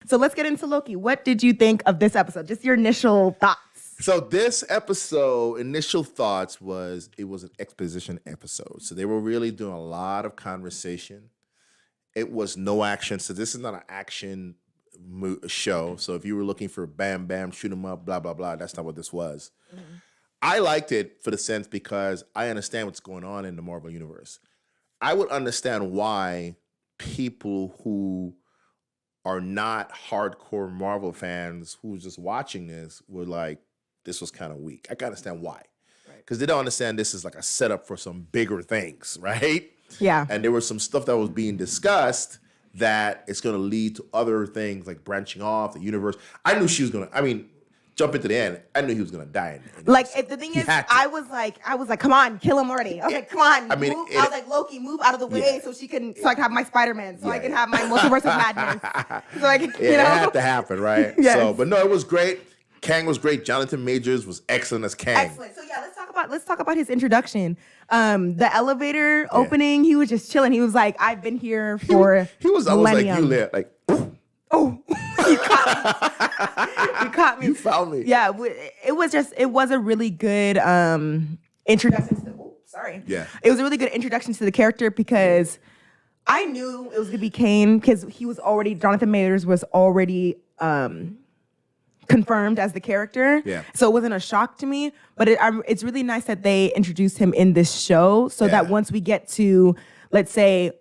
So let's get into Loki. What did you think of this episode? Just your initial thoughts. So this episode, initial thoughts was it was an exposition episode. So they were really doing a lot of conversation. It was no action. So this is not an action show. So if you were looking for bam, bam, shoot 'em up, blah, blah, blah, that's not what this was. Mm-hmm. I liked it for the sense because I understand what's going on in the Marvel Universe. I would understand why people who are not hardcore Marvel fans who was just watching this were like, this was kind of weak. I can understand why. Because they don't understand this is like a setup for some bigger things, right? Yeah. And there was some stuff that was being discussed that it's going to lead to other things like branching off the universe. I knew she was going to, jump into the end. I knew he was going to die. The thing is, I was like, come on, kill him already. I was like, come on, move. I was like, Loki, move out of the way so I can have my Spiderman, I can have my multiverse of madness. So I can, it had to happen, right? Yes. So, but no, it was great. Kang was great. Jonathan Majors was excellent as Kang. Excellent. So yeah, let's talk about his introduction. The elevator opening, he was just chilling. He was like, I've been here for he was almost like you there, like, oh, you caught me. You found me. Yeah, it was a really good introduction to Yeah. It was a really good introduction to the character because I knew it was gonna be Kane because Jonathan Majors was already confirmed as the character. Yeah. So it wasn't a shock to me, but it's really nice that they introduced him in this show so that once we get to, let's say,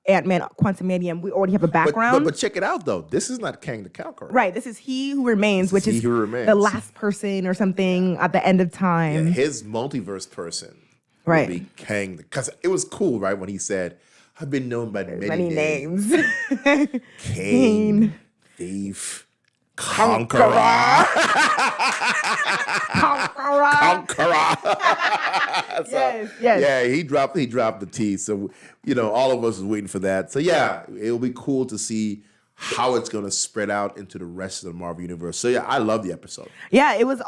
Ant-Man Quantumanium, we already have a background. But check it out, though. This is not Kang the Conqueror. Right. This is He Who Remains, which is the last person or something at the end of time. Yeah, his multiverse person right. would be Kang. Because it was cool, right, when he said, I've been known by many names. Kane, Thief, Conqueror. Yes. Yeah, he dropped the T. So, all of us was waiting for that. So, yeah, it'll be cool to see how it's going to spread out into the rest of the Marvel Universe. So, yeah, I love the episode. Yeah, it was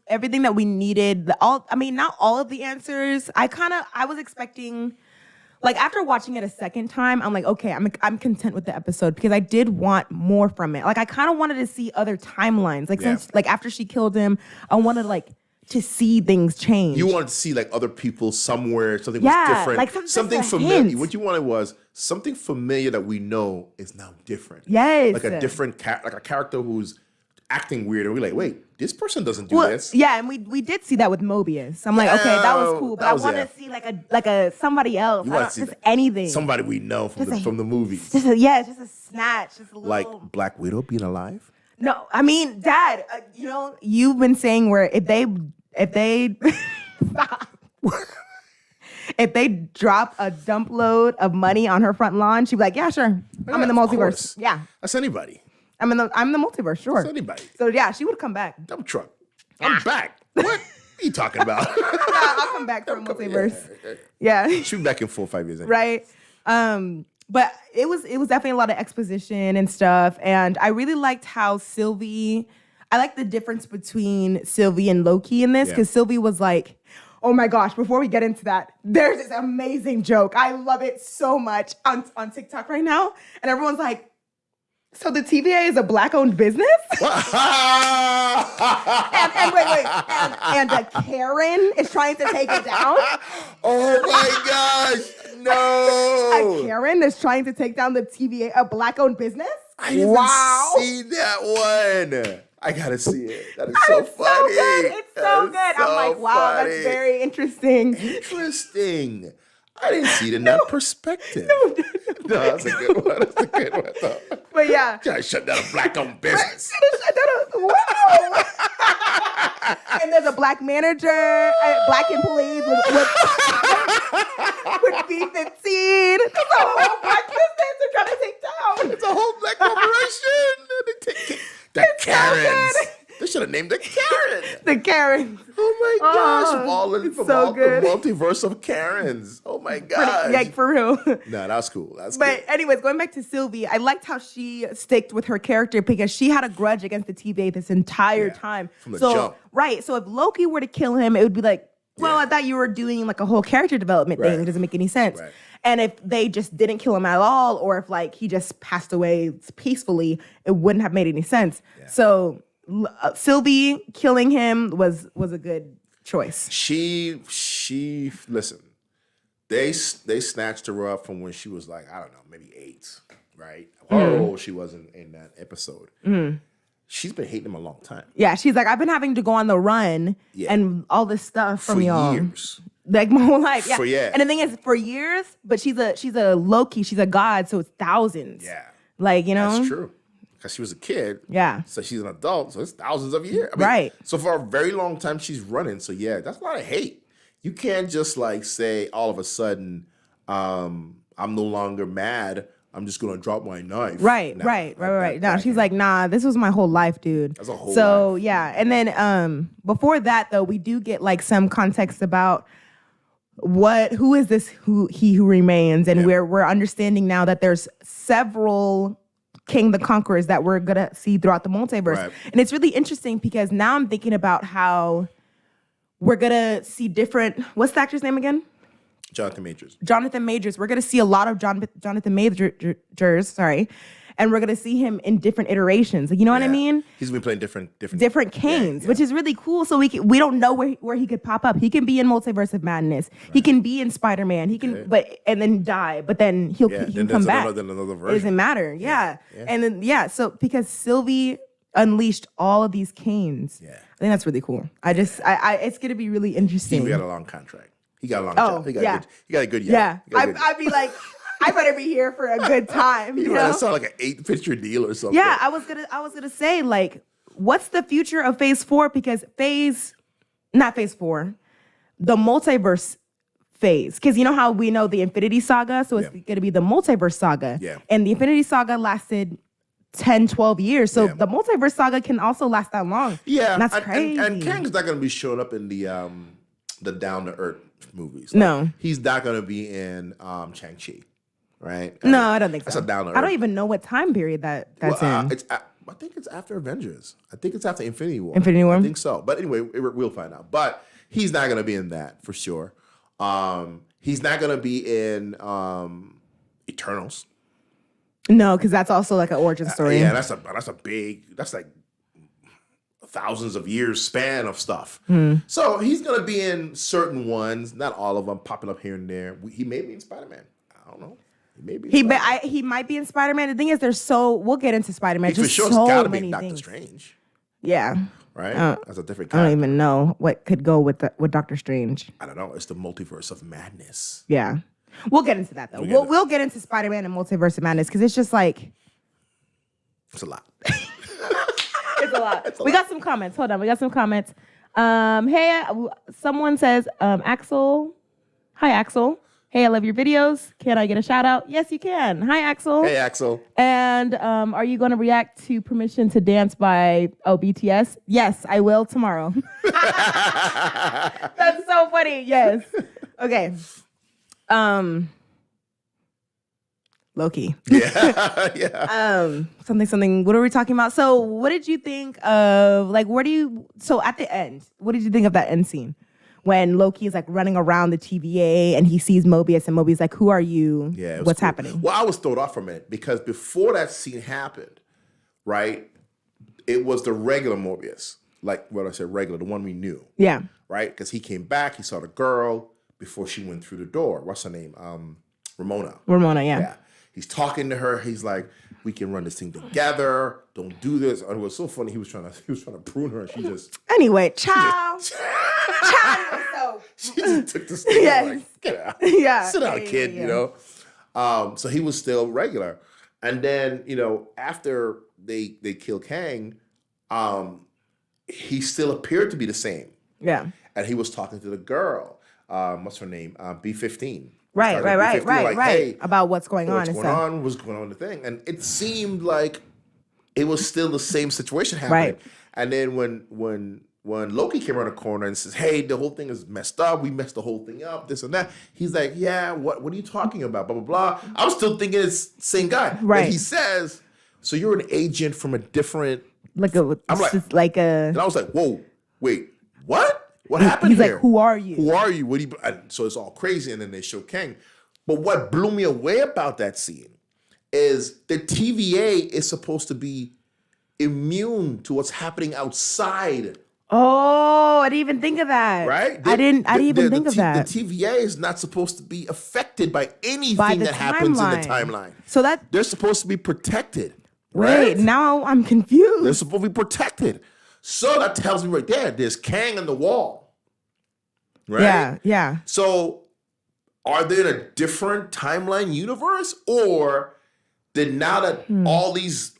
everything that we needed. Not all of the answers. I was expecting... Like, after watching it a second time, I'm like, okay, I'm content with the episode because I did want more from it. Like, I kind of wanted to see other timelines. Since after she killed him, I wanted, to see things change. You wanted to see, other people somewhere, something was different. Like something familiar. Hint. What you wanted was something familiar that we know is now different. Yes. Like a different, like a character who's acting weird. And we're like, wait, this person doesn't do this. Yeah, and we did see that with Mobius. I'm like, okay, that was cool, but I want to see like a somebody else. Just anything. Somebody we know from the movies. Just a snatch, just a little. Like Black Widow being alive. No, Dad. You've been saying where if they stop. If they drop a dump load of money on her front lawn, she'd be like, yeah, sure, I'm in the multiverse. Yeah, that's anybody. I'm in the multiverse, sure. That's anybody. So yeah, she would come back. Dump truck. I'm back. What are you talking about? Yeah, I'll come back for a multiverse. Yeah. She'll be back in 4 or 5 years anyway. Right. But it was definitely a lot of exposition and stuff. And I really liked how I like the difference between Sylvie and Loki in this, because Sylvie was like, oh my gosh, before we get into that, there's this amazing joke. I love it so much on TikTok right now. And everyone's like, so the TVA is a Black-owned business? and wait. And a Karen is trying to take it down? Oh my gosh, no. A Karen is trying to take down the TVA, a Black-owned business? I didn't see that one. I gotta see it. That is so funny. It's so good. I'm like, wow, that's very interesting. Interesting. I didn't see it in that perspective. No, that's a good one. Though. But yeah. Trying to shut down a Black-owned business. Wow. And there's a Black manager, Black employees with B-15. It's a whole Black business they're trying to take down. It's a whole Black corporation. The Karens. They should have named the Karen. The Karen. Oh my gosh. From all good. The multiverse of Karens. Oh my gosh. Yeah, for real. No, that's cool. But anyways, going back to Sylvie, I liked how she sticked with her character because she had a grudge against the TVA this entire time. From the jump. Right. So if Loki were to kill him, it would be like, well, I thought you were doing like a whole character development thing. It doesn't make any sense. Right. And if they just didn't kill him at all, or if like he just passed away peacefully, it wouldn't have made any sense. Yeah. So Sylvie killing him was a good choice. She listen. They snatched her up from when she was like, I don't know, maybe 8, right? How old she was in that episode. Mm-hmm. She's been hating him a long time. Yeah, she's like, I've been having to go on the run and all this stuff from y'all. For years. Like my whole life. Yeah. For, And the thing is, for years, but she's a Loki, she's a god, so it's thousands. Yeah. Like, you know? That's true. Because she was a kid. Yeah. So she's an adult, so it's thousands of years. Right. So for a very long time, she's running. So yeah, that's a lot of hate. You can't just like say all of a sudden, I'm no longer mad. I'm just gonna drop my knife. Right. No, she's like, nah, this was my whole life, dude. That's a whole life. Yeah. And then before that though, we do get like some context about who is this he who remains, and we're understanding now that there's several King the Conquerors that we're gonna see throughout the multiverse. Right. And it's really interesting because now I'm thinking about how we're gonna see different. What's the actor's name again? Jonathan Majors. We're gonna see a lot of Jonathan Majors. Sorry, and we're gonna see him in different iterations. Like, you know what I mean? He's gonna be playing different Kings, which is really cool. So we don't know where he could pop up. He can be in Multiverse of Madness. Right. He can be in Spider-Man. He can, and then die. But then he can come back. Another version. It doesn't matter. Yeah. And then so because Sylvie unleashed all of these Kanes. Yeah. I think that's really cool. It's gonna be really interesting. He got a long contract. He got a long job. He got a good year. Yeah. I'd be like, I better be here for a good time. You know? That sound like an 8-picture deal or something. Yeah, I was gonna say, like, what's the future of Phase 4? Because not Phase 4, the multiverse phase. Because you know how we know the Infinity Saga, so it's gonna be the multiverse saga. Yeah. And the Infinity Saga lasted 10, 12 years. So the multiverse saga can also last that long. Yeah. And that's crazy. And Kang's not gonna be showing up in the Down to Earth movies. No. He's not gonna be in Shang-Chi. Right? No, I don't think so. That's a down to earth. I don't even know what time period that's in. I think it's after Avengers. I think it's after Infinity War. Infinity War? I think so. But anyway, we'll find out. But he's not going to be in that for sure. He's not going to be in Eternals. No, because that's also like an origin story. Yeah, that's like thousands of years span of stuff. So he's going to be in certain ones, not all of them, popping up here and there. He may be in Spider-Man. I don't know. He might be in Spider-Man. The thing is, we'll get into Spider-Man. For sure, it's gotta be Doctor Strange. Yeah. Right? That's a different kind. I don't even know what could go with Doctor Strange. I don't know. It's the multiverse of madness. Yeah. We'll get into that though. We'll get into Spider-Man and Multiverse of Madness because it's just like it's a lot. It's a lot. We got some comments. Hold on. We got some comments. Hey, someone says, Axel. Hi, Axel. Hey, I love your videos. Can I get a shout out? Yes, you can. Hi, Axel. Hey, Axel. And are you going to react to Permission to Dance by BTS? Yes, I will tomorrow. That's so funny. Yes. Okay. Loki. Yeah. Something. What are we talking about? So what did you think of, like, so at the end, what did you think of that end scene? When Loki is like running around the TVA and he sees Mobius and Mobius like, who are you? Yeah, what's happening? Well, I was thrown off from it because before that scene happened, right, it was the regular Mobius. Like what I said, regular, the one we knew. Yeah. Right? Because he came back, he saw the girl before she went through the door. What's her name? Ramona. Ramona, yeah. He's talking to her. He's like, we can run this thing together. Don't do this. And it was so funny. He was trying to prune her and she just... Anyway, ciao. She just took the stick and like, get out. Yeah. Sit down, kid, you know. So he was still regular. And then, you know, after they kill Kang, he still appeared to be the same. Yeah. And he was talking to the girl. What's her name? B-15. Right. Like, hey, about what's going on and stuff. What's going on in the thing. And it seemed like it was still the same situation happening. Right. And then when Loki came around the corner and says, hey, the whole thing is messed up. We messed the whole thing up, this and that. He's like, yeah, what are you talking about? Blah, blah, blah. I'm still thinking it's the same guy. Right. And he says, so you're an agent from a different... And I was like, whoa, wait, what? What happened He's here? like, who are you? Who are you? What do you? And so it's all crazy, and then they show Kang. But what blew me away about that scene is the TVA is supposed to be immune to what's happening outside. Oh, I didn't even think of that. Right? I didn't even think of that. The TVA is not supposed to be affected by anything that happens in the timeline. So that they're supposed to be protected. Wait, right? Now I'm confused. They're supposed to be protected. So that tells me right there's Kang on the wall. Right? Yeah. So are they in a different timeline universe? Or did now that all these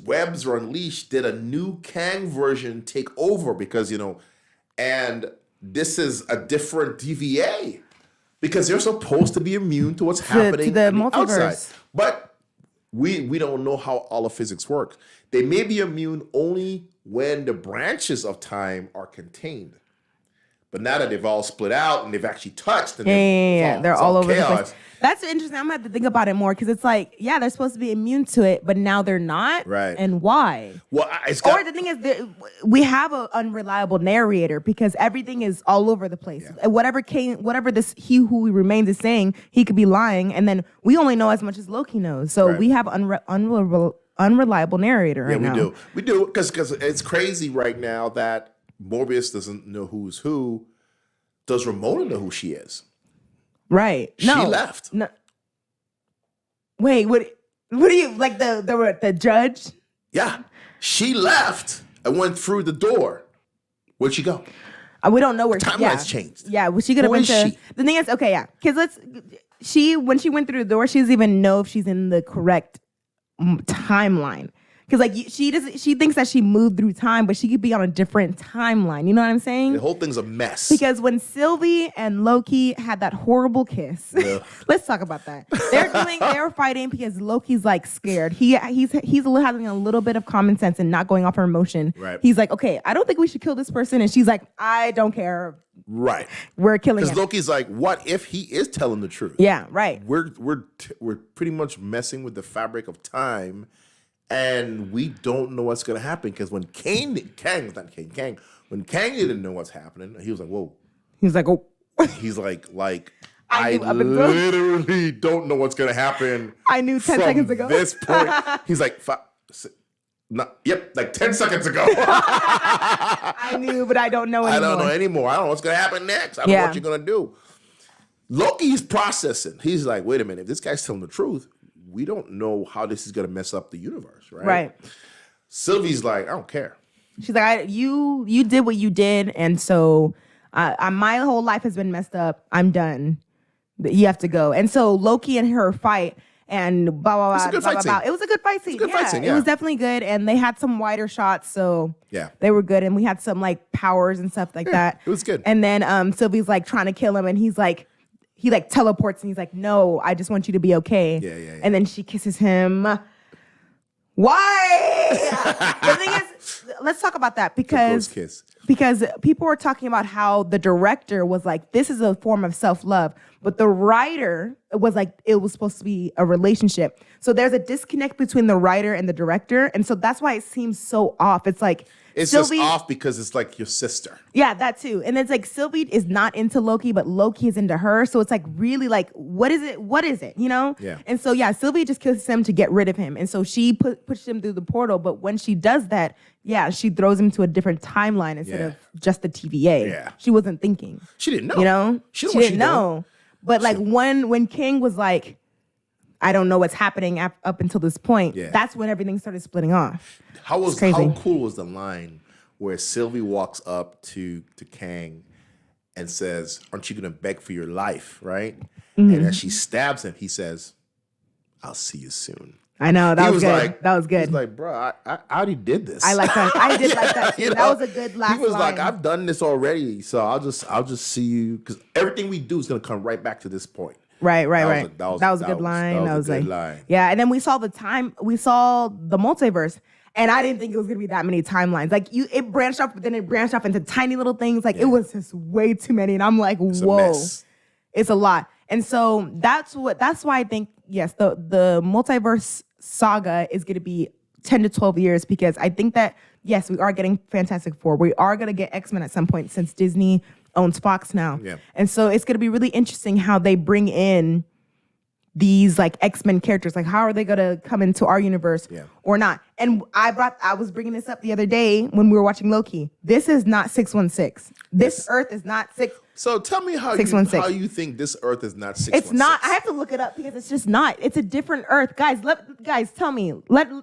webs are unleashed, did a new Kang version take over? Because, and this is a different TVA. Because they're supposed to be immune to what's happening to the on the multiverse. outside. But we don't know how all of physics works. They may be immune only when the branches of time are contained. But now that they've all split out and they've actually touched, and they're all over chaos. the place. That's interesting. I'm gonna have to think about it more because it's like, they're supposed to be immune to it, but now they're not. Right. And why? Well, or the thing is, we have an unreliable narrator because everything is all over the place. Yeah. Whatever this he who remains is saying, he could be lying, and then we only know as much as Loki knows. So we have unreliable narrator right now. We do because it's crazy right now that Morbius doesn't know who's who. Does Ramona know who she is? Right. She left. No. Wait, what do you like the judge? Yeah. She left and went through the door. Where'd she go? We don't know where Timeline's changed. Yeah, well, she could have been to. She? The thing is, okay, because when she went through the door, she doesn't even know if she's in the correct timeline. Because she thinks that she moved through time, but she could be on a different timeline. You know what I'm saying? The whole thing's a mess. Because when Sylvie and Loki had that horrible kiss, let's talk about that. They were fighting because Loki's like scared. He's having a little bit of common sense and not going off her emotion. Right. He's like, okay, I don't think we should kill this person, and she's like, I don't care. Right. We're killing him. Because Loki's like, what if he is telling the truth? Yeah. Right. We're pretty much messing with the fabric of time. And we don't know what's going to happen because when Kang didn't know what's happening, he was like, whoa. He's like, oh. He's like I literally don't know what's going to happen. I knew 10 seconds ago. This point. He's like, 10 seconds ago. I knew, but I don't know anymore. I don't know anymore. I don't know what's going to happen next. I don't know what you're going to do. Loki's processing. He's like, wait a minute. If this guy's telling the truth, we don't know how this is going to mess up the universe, right? Right. Sylvie's like, I don't care. She's like, you did what you did, and so my whole life has been messed up. I'm done. You have to go. And so Loki and her fight, and blah, blah, blah. It was a good fight scene. It was a good fight scene. It was definitely good, and they had some wider shots, so they were good, and we had some like powers and stuff like that. It was good. And then Sylvie's like trying to kill him, and he's like, he like teleports and he's like, no, I just want you to be okay. Yeah. And then she kisses him. Why? The thing is, let's talk about that because people were talking about how the director was like, this is a form of self-love, but the writer was like, it was supposed to be a relationship. So there's a disconnect between the writer and the director. And so that's why it seems so off. It's like, it's Sylvie, just off because it's like your sister. Yeah, that too. And it's like Sylvie is not into Loki, but Loki is into her. So it's like really like, what is it? What is it? You know? Yeah. And so Sylvie just kisses him to get rid of him. And so she pushes him through the portal. But when she does that, she throws him to a different timeline instead of just the TVA. Yeah. She wasn't thinking. She didn't know. You know? She didn't know. But like when King was like, I don't know what's happening up until this point. Yeah. That's when everything started splitting off. How cool was the line where Sylvie walks up to Kang and says, "Aren't you going to beg for your life?" Right? Mm-hmm. And as she stabs him, he says, "I'll see you soon." I know that was good. That was good. He's like, "Bro, I already did this." I like that. I did like that too. That was a good last line. He was like, "I've done this already, so I'll just see you because everything we do is going to come right back to this point." Right. That was a good line. That was a good line. Yeah, and then we saw the multiverse, and I didn't think it was gonna be that many timelines. Like it branched off, but then it branched off into tiny little things. Like it was just way too many, and I'm like, whoa, it's a lot. And so that's why I think the multiverse saga is gonna be 10 to 12 years, because I think that, yes, we are getting Fantastic Four. We are going to get X-Men at some point since Disney owns Fox now. Yeah. And so it's going to be really interesting how they bring in these like X-Men characters. Like, how are they going to come into our universe or not? And I was bringing this up the other day when we were watching Loki. This is not 616. This Earth is not 6. So tell me how you think this Earth is not 616. It's not. I have to look it up because it's just not. It's a different Earth. Guys, tell me.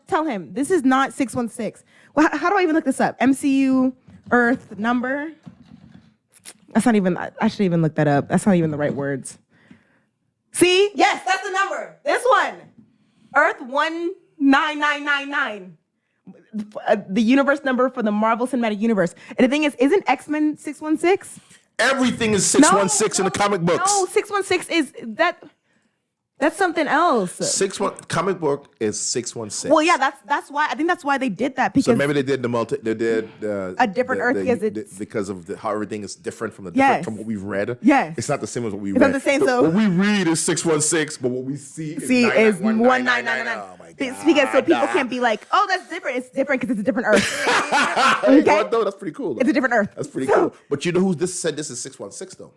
Tell him. This is not 616. Well, how do I even look this up? MCU Earth number? That's not even, I should even look that up. That's not even the right words. See? Yes, that's the number. This one. Earth 19999. The universe number for the Marvel Cinematic Universe. And the thing is, isn't X-Men 616? Everything is 616 in the comic books. No, 616 is that's something else. Comic book is 616. Well, yeah, that's why I think that's why they did that, because so maybe they did a different Earth because of how everything is different from from what we've read. Yes, it's not the same as what we read. It's not the same. So what we read is 616, but what we see is 1999. Oh my God! Because so people can't be like, oh, that's different. It's different because it's a different Earth. Okay, no, that's pretty cool. Though. It's a different Earth. That's pretty cool. But you know who said this is 616 though?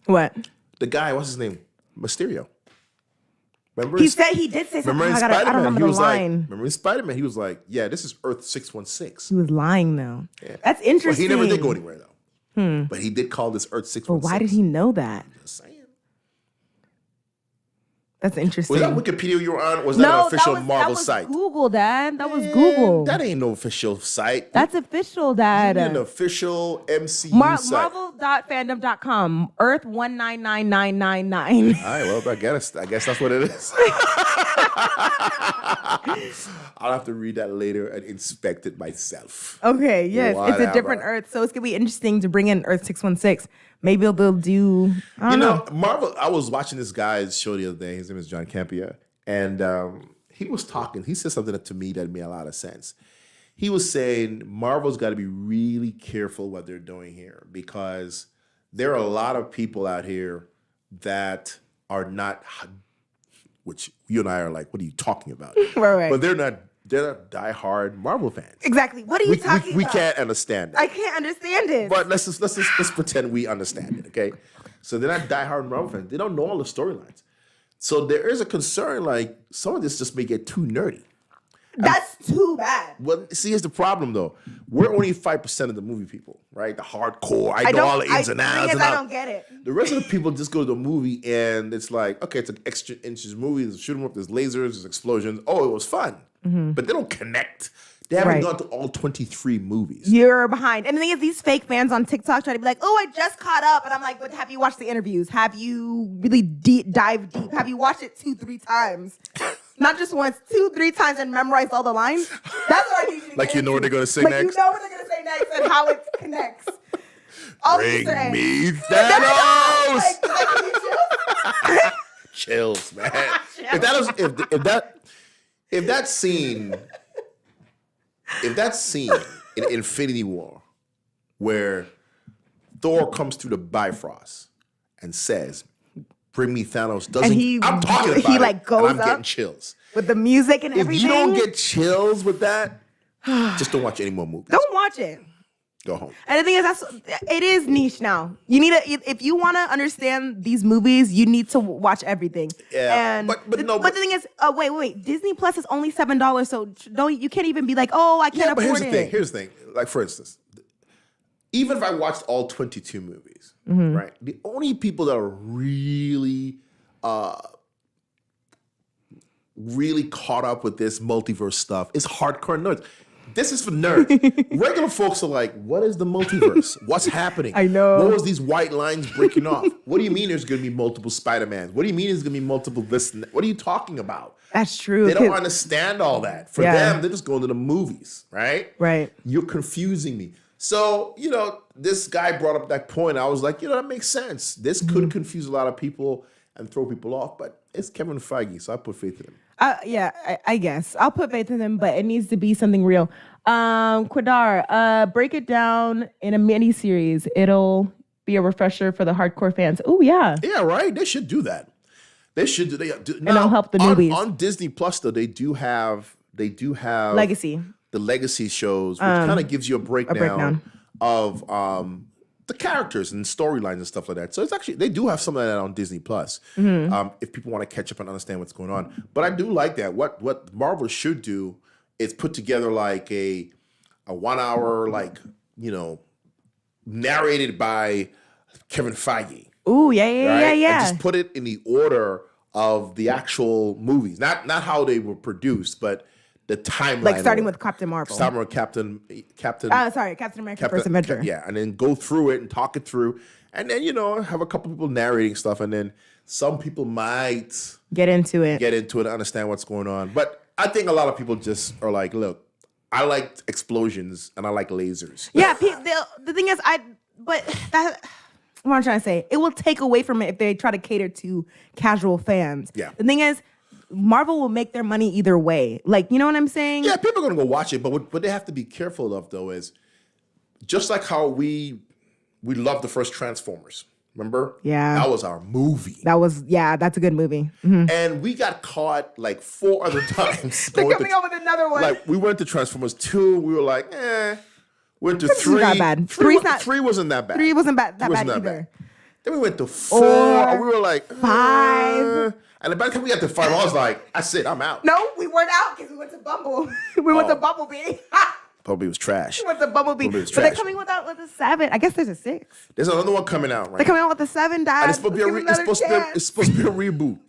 What? The guy, what's his name? Mysterio. Remember he did say something. I don't remember the line. Remember in Spiderman, he was like, yeah, this is Earth 616. He was lying though. Yeah. That's interesting. Well, he never did go anywhere though. But he did call this Earth 616. Well, why did he know that? I'm just saying. That's interesting. Was that Wikipedia you were on? Or was that an official Marvel site? That was Google, Dad. That was Google. That ain't no official site. That's official, Dad. An official MCU site. Marvel.fandom.com. Earth 1999999. All right, well, I guess that's what it is. I'll have to read that later and inspect it myself. Okay, yes. It's a different Earth. So it's going to be interesting to bring in Earth 616. Maybe they'll do, I don't know. Marvel, I was watching this guy's show the other day. His name is John Campea. And he was talking. He said something to me that made a lot of sense. He was saying Marvel's got to be really careful what they're doing here, because there are a lot of people out here that are not, which you and I are like, what are you talking about? Right. But they're not diehard Marvel fans. Exactly. What are you talking about? We can't understand that. I can't understand it. But let's pretend we understand it, okay? So they're not diehard Marvel fans. They don't know all the storylines. So there is a concern, like, some of this just may get too nerdy. That's too bad. Well, see, here's the problem, though. We're only 5% of the movie people, right? The hardcore. I know all the ins and outs. I don't get it. The rest of the people just go to the movie and it's like, okay, it's an extra inches movie. There's a shoot 'em up. There's lasers. There's explosions. Oh, it was fun. Mm-hmm. But they don't connect. They haven't gone to all 23 movies. You're behind. And the thing is, these fake fans on TikTok try to be like, oh, I just caught up. And I'm like, but have you watched the interviews? Have you really dive deep? Have you watched it 2-3 times? Not just once, 2-3 times and memorized all the lines? That's what I need you to like you know what they're going to say like next? You know what they're going to say next and how it connects. Bring me Thanos! Chills, man. If that scene in Infinity War where Thor comes through the Bifrost and says, "Bring me Thanos," I'm talking about he like goes and I'm getting chills with the music and everything. If you don't get chills with that, just don't watch any more movies. Don't watch it. Go home. And the thing is, it is niche now. You need if you want to understand these movies, you need to watch everything. Yeah, and but the thing is, wait. Disney Plus is only $7, so you can't even be like, oh, I can't afford it. Here's the thing. Like, for instance, even if I watched all 22 movies, right? The only people that are really caught up with this multiverse stuff is hardcore nerds. This is for nerds. Regular folks are like, what is the multiverse? What's happening? I know. What was these white lines breaking off? What do you mean there's going to be multiple Spider-Mans? What do you mean there's going to be multiple this and that? What are you talking about? That's true. They don't understand all that. For them, they're just going to the movies, right? Right. You're confusing me. So, this guy brought up that point. I was like, that makes sense. This could confuse a lot of people and throw people off, but it's Kevin Feige, so I put faith in him. I guess. I'll put faith in him, but it needs to be something real. Quadar, break it down in a mini series. It'll be a refresher for the hardcore fans. Oh, yeah. Yeah, right. They should do that. They should do. And it'll help the newbies. On Disney Plus, though, they do have they do have Legacy. the legacy shows, which kind of gives you a breakdown of the characters and storylines and stuff like that. So it's actually, they do have some of that on Disney Plus if people want to catch up and understand what's going on. But I do like that. What Marvel should do is put together like a 1 hour, like, narrated by Kevin Feige. Ooh, yeah. And just put it in the order of the actual movies, not how they were produced, but the timeline. Like starting with Captain Marvel. Starting with Captain America First Avenger. Yeah, and then go through it and talk it through, and then have a couple people narrating stuff, and then some people might get into it, and understand what's going on. But I think a lot of people just are like, look, I like explosions and I like lasers. Yeah, the thing is, what I'm trying to say, it will take away from it if they try to cater to casual fans. Yeah. The thing is, Marvel will make their money either way. Like, you know what I'm saying? Yeah, people are going to go watch it. But what they have to be careful of, though, is just like how we loved the first Transformers. Remember? Yeah. That was our movie. That's a good movie. Mm-hmm. And we got caught like 4 other times. They're coming up with another one. Like, we went to Transformers 2. We were like, Went to 3. Not bad. 3 wasn't that bad. 3 wasn't that bad either. Then we went to 4. And we were like, 5. And by the time we got to 5, I was like, that's it, I'm out. No, we weren't out because we went to Bumble. We went to Bumblebee. Bumblebee was trash. We went to Bumblebee. But they're coming with a 7. I guess there's a 6. There's another one coming out, right? They're coming out with a 7, Dad. And it's supposed to be a reboot.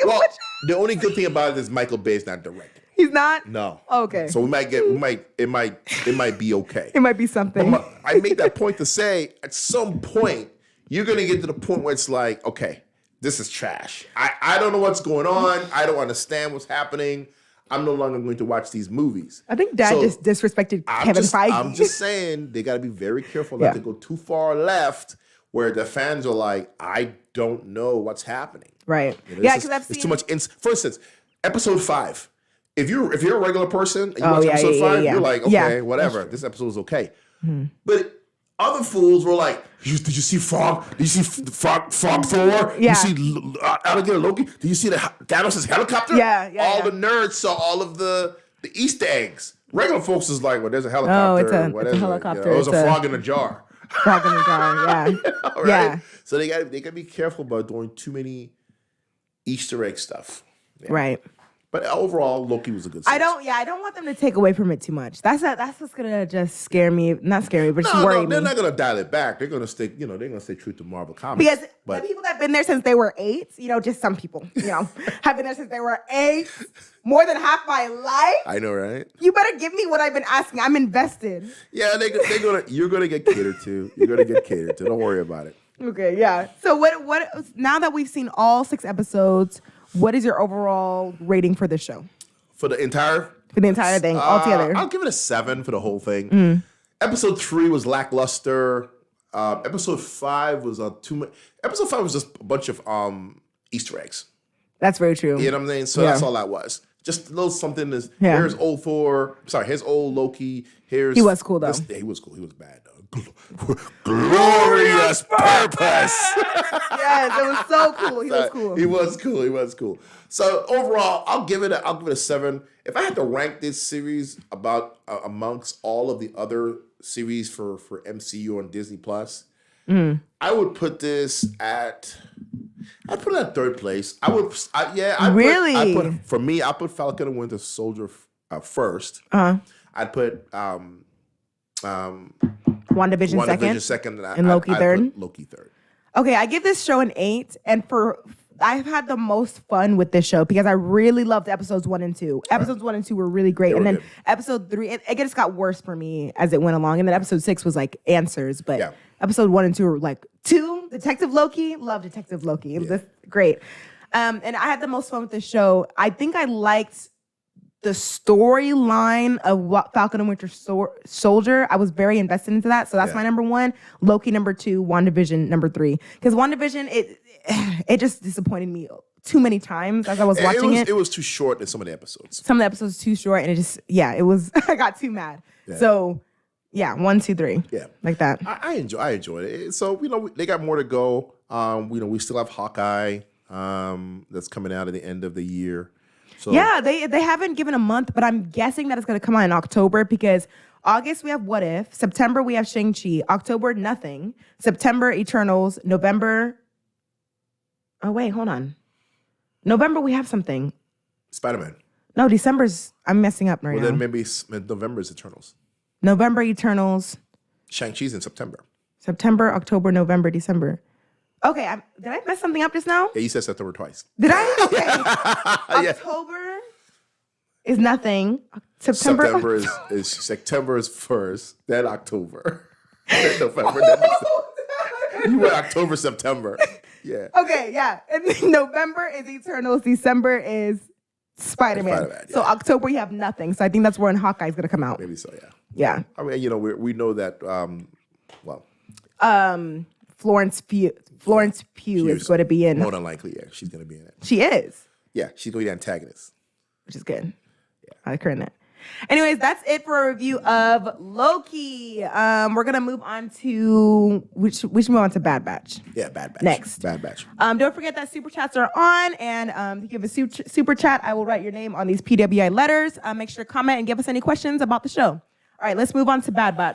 Well, the only good thing about it is Michael Bay's not directing. He's not? No. Okay. So it might be okay. It might be something. I make that point to say, at some point, you're going to get to the point where it's like, okay, this is trash. I don't know what's going on. I don't understand what's happening. I'm no longer going to watch these movies. I think Dad just disrespected Kevin Feige. I'm just saying they got to be very careful not to go too far left where the fans are like, I don't know what's happening. Right. Because I've seen... It's too much. For instance, episode 5. If you're a regular person and you watch episode 5, you're like, okay, whatever. This episode is okay. Mm-hmm. But other fools were like, did you see Frog? Did you see Frog Thor? Yeah. Did you see Alligator Loki? Did you see Thanos' helicopter? All the nerds saw all of the Easter eggs. Regular folks is like, well, there's a helicopter. It's a helicopter. It was a frog in a jar. Frog in a jar, yeah. Right? Yeah. So they got to be careful about doing too many Easter egg stuff. Yeah. Right. But overall, Loki was a good series. I don't want them to take away from it too much. That's what's gonna just scare me. Not scare me, but just worry me. They're not gonna dial it back. They're gonna stay, they're gonna stay true to Marvel Comics. Because the people that have been there since they were 8, just some people, have been there since they were 8, more than half my life. I know, right? You better give me what I've been asking. I'm invested. Yeah, you're gonna get catered to. You're gonna get catered to. Don't worry about it. Okay, yeah. So what now that we've seen all 6 episodes, what is your overall rating for this show? For the entire thing, altogether? I'll give it a 7 for the whole thing. Mm. Episode 3 was lackluster. Episode 5 was too much. Episode 5 was just a bunch of Easter eggs. That's very true. You know what I'm saying? So that's all that was. Just a little something. Here's old Thor. Sorry, here's old Loki. He was cool though. He was cool. He was bad though. Glorious purpose. Yes, it was so cool. He was cool. So overall, I'll give it a 7. If I had to rank this series amongst all of the other series for MCU on Disney Plus, I would put this at. I'd put it at 3rd place. Really? For me, I put Falcon and Winter Soldier first. I'd put WandaVision second, and Loki third. Loki third. Okay, I give this show an 8, and I've had the most fun with this show because I really loved episodes 1 and 2. Episodes 1 and 2 were really great, and then episode 3, it just got worse for me as it went along, and then episode 6 was like answers, but episode 1 and 2 were like 2. Detective Loki, love Detective Loki. It was great, and I had the most fun with this show. I think I liked the storyline of Falcon and Winter Soldier. I was very invested into that. So that's my number 1. Loki number 2. WandaVision number 3. Because WandaVision, it just disappointed me too many times as I was watching it. It was too short in some of the episodes. Some of the episodes too short, and it was. I got too mad. Yeah. So 1, 2, 3. Yeah, like that. I enjoyed it. So they got more to go. We still have Hawkeye that's coming out at the end of the year. So Yeah, they haven't given a month, but I'm guessing that it's going to come out in October because August we have What If, September we have Shang-Chi, October nothing, September Eternals, November. Oh wait, hold on. November we have something. Spiderman. No, December's. I'm messing up right Well, now. then maybe November is Eternals. November Eternals, Shang-Chi's in September. September, October, November, December. Okay, did I mess something up just now? Yeah, you said September twice. Did I? Okay. Yeah. October is nothing. September September is first, then October, then November, then December. You went October, September. Yeah. Okay, yeah. And then November is Eternals. December is Spider-Man. Spider-Man, yeah. So October, you have nothing. So I think that's when Hawkeye's going to come out. Maybe so, yeah. Yeah. I mean, you know, we know that, Florence Pugh is going to be in. More than likely, yeah. She's going to be in it. She is, Yeah, she's going to be the antagonist. which is good. Yeah. I like her in that. Anyways, that's it for a review of Loki. We're going to move on to, we should move on to Bad Batch. Yeah, Bad Batch. Next. Bad Batch. Don't forget that super chats are on, and if you give a super chat, I will write your name on these PWI letters. Make sure to comment and give us any questions about the show. All right, let's move on to Bad Batch.